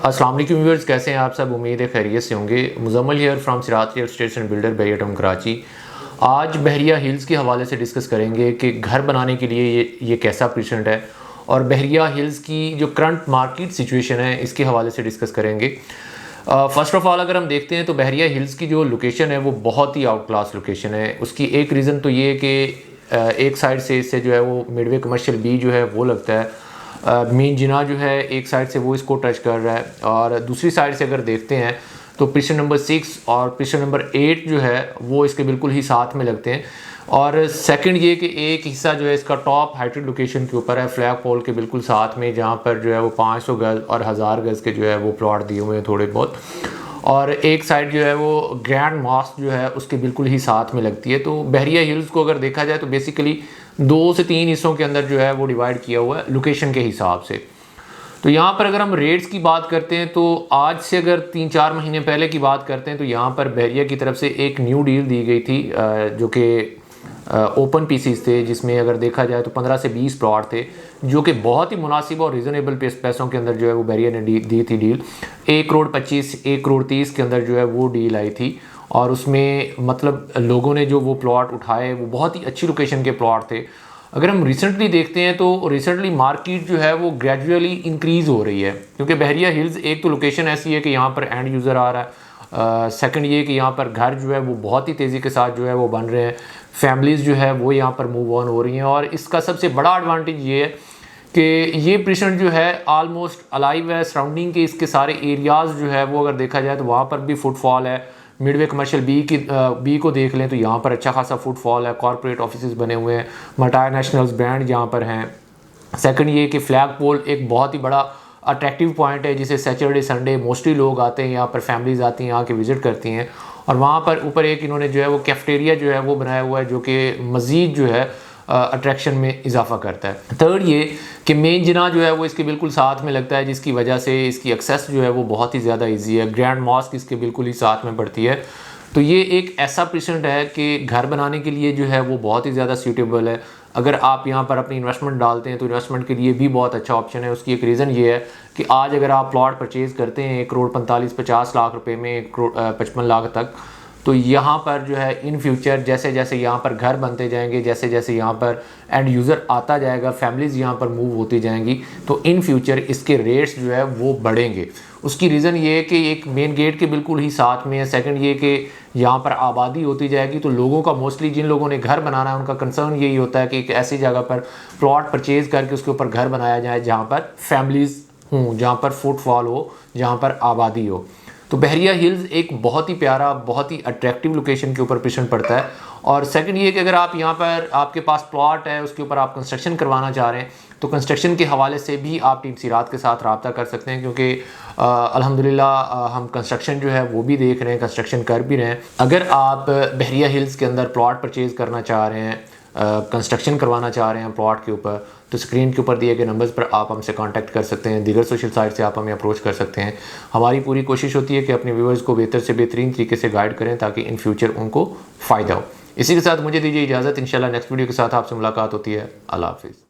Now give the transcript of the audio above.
अस्सलाम वालेकुम व्यूअर्स, कैसे हैं आप सब। उम्मीद है खैरियत से होंगे। Muzammil here from Siraj real estate and builder Bahria town Karachi. आज बहरिया हिल्स के हवाले से डिस्कस करेंगे कि घर बनाने के लिए ये कैसा प्रेजेंट है, और बहरिया हिल्स की जो करंट मार्केट सिचुएशन है इसके हवाले से डिस्कस करेंगे। फ़र्स्ट ऑफ़ ऑल अगर हम देखते हैं तो बहरिया हिल्स की जो लोकेशन है वो बहुत ही आउट क्लास लोकेशन है। उसकी एक रीज़न तो ये है कि एक साइड से इससे जो है वो मिडवे कमर्शियल बी जो है वो लगता है, मेन जिना जो है एक साइड से वो इसको टच कर रहा है, और दूसरी साइड से अगर देखते हैं तो पिस्टन नंबर 6 और पिस्टन नंबर 8 जो है वो इसके बिल्कुल ही साथ में लगते हैं। और सेकंड ये कि एक हिस्सा जो है इसका टॉप हाइटेड लोकेशन के ऊपर है, फ्लैग पोल के बिल्कुल साथ में, जहाँ पर जो है वो 500 गज और 1000 गज के जो है वो प्लॉट दिए हुए हैं थोड़े बहुत। और एक साइड जो है वो ग्रैंड मॉस्क जो है उसके बिल्कुल ही साथ में लगती है। तो बहरिया हिल्स को अगर देखा जाए तो बेसिकली 2 से 3 हिस्सों के अंदर जो है वो डिवाइड किया हुआ है लोकेशन के हिसाब से। तो यहाँ पर अगर हम रेट्स की बात करते हैं तो आज से अगर 3-4 महीने पहले की बात करते हैं तो यहाँ पर बहरिया की तरफ से एक न्यू डील दी गई थी, जो कि ओपन पीसीज थे, जिसमें अगर देखा जाए तो 15 से 20 प्लॉट थे, जो कि बहुत ही मुनासिब और रीज़नेबल पैसों के अंदर जो है वो बहरिया ने दी थी डील। 1 करोड़ 25, 1 करोड़ 30 के अंदर जो है वो डील आई थी। और उसमें मतलब लोगों ने जो वो प्लॉट उठाए वो बहुत ही अच्छी लोकेशन के प्लॉट थे। अगर हम रिसेंटली देखते हैं तो रिसेंटली मार्केट जो है वो ग्रेजुअली इंक्रीज़ हो रही है, क्योंकि बहरिया हिल्स एक तो लोकेशन ऐसी है कि यहाँ पर एंड यूज़र आ रहा है, सेकंड ये कि यहाँ पर घर जो है वो बहुत ही तेज़ी के साथ जो है वो बन रहे हैं, फैमिलीज़ जो है वो यहाँ पर मूव ऑन हो रही हैं। और इसका सबसे बड़ा एडवांटेज ये है कि ये प्रेजेंट जो है आलमोस्ट अलाइव है। सराउंडिंग के इसके सारे एरियाज़ जो है वो अगर देखा जाए तो वहाँ पर भी फुटफॉल है। मिडवे कमर्शियल बी को देख लें तो यहाँ पर अच्छा खासा फुटफॉल है, कॉर्पोरेट ऑफिसेज बने हुए हैं, मल्टी नेशनल्स ब्रांड यहाँ पर हैं। सेकंड ये कि फ्लैग पोल एक बहुत ही बड़ा अट्रैक्टिव पॉइंट है, जिसे सैटरडे संडे मोस्टली लोग आते हैं, यहाँ पर फैमिलीज आती हैं, आके विज़िट करती हैं। और वहाँ पर ऊपर एक इन्होंने जो है वो कैफेटेरिया जो है वो बनाया हुआ है, जो कि मज़ीद जो है अट्रैक्शन में इजाफा करता है। थर्ड ये कि मेन जिना जो है वो इसके बिल्कुल साथ में लगता है, जिसकी वजह से इसकी एक्सेस जो है वो बहुत ही ज़्यादा इजी है। ग्रैंड मॉस्क इसके बिल्कुल ही साथ में पड़ती है। तो ये एक ऐसा प्रेजेंट है कि घर बनाने के लिए जो है वो बहुत ही ज़्यादा सूटेबल है। अगर आप यहाँ पर अपनी इन्वेस्टमेंट डालते हैं तो इन्वेस्टमेंट के लिए भी बहुत अच्छा ऑप्शन है। उसकी एक रीज़न ये है कि आज अगर आप प्लॉट परचेज़ करते हैं 1 करोड़ 45-50 लाख रुपए में, 1 करोड़ 55 लाख तक, तो यहाँ पर जो है इन फ्यूचर जैसे जैसे यहाँ पर घर बनते जाएंगे, जैसे जैसे यहाँ पर एंड यूज़र आता जाएगा, फैमिलीज़ यहाँ पर मूव होती जाएंगी, तो इन फ्यूचर इसके रेट्स जो है वो बढ़ेंगे। उसकी रीज़न ये है कि एक मेन गेट के बिल्कुल ही साथ में है। सेकंड ये कि यहाँ पर आबादी होती जाएगी, तो लोगों का मोस्टली जिन लोगों ने घर बनाना है उनका कंसर्न यही होता है कि एक ऐसी जगह पर प्लॉट परचेज़ करके उसके ऊपर घर बनाया जाए जहाँ पर फैमिलीज़ हों, जहाँ पर फुटफॉल हो, जहाँ पर आबादी हो। तो बहरिया हिल्स एक बहुत ही प्यारा, बहुत ही अट्रैक्टिव लोकेशन के ऊपर प्रेजेंट पड़ता है। और सेकंड ये कि अगर आप यहाँ पर आपके पास प्लॉट है, उसके ऊपर आप कंस्ट्रक्शन करवाना चाह रहे हैं, तो कंस्ट्रक्शन के हवाले से भी आप टीम सिराज के साथ रब्ता कर सकते हैं, क्योंकि अल्हम्दुलिल्लाह हम कंस्ट्रक्शन जो है वो भी देख रहे हैं, कंस्ट्रक्शन कर भी रहे हैं। अगर आप बहरिया हिल्स के अंदर प्लॉट परचेज़ करना चाह रहे हैं, कंस्ट्रक्शन करवाना चाह रहे हैं प्लॉट के ऊपर, तो स्क्रीन के ऊपर दिए गए नंबर्स पर आप हमसे कांटेक्ट कर सकते हैं। दीगर सोशल साइट से आप हमें अप्रोच कर सकते हैं। हमारी पूरी कोशिश होती है कि अपने व्यूअर्स को बेहतर से बेहतरीन तरीके से गाइड करें ताकि इन फ्यूचर उनको फ़ायदा हो। इसी के साथ मुझे दीजिए इजाज़त। इंशाल्लाह नेक्स्ट वीडियो के साथ आपसे मुलाकात होती है। अल्लाह हाफिज़।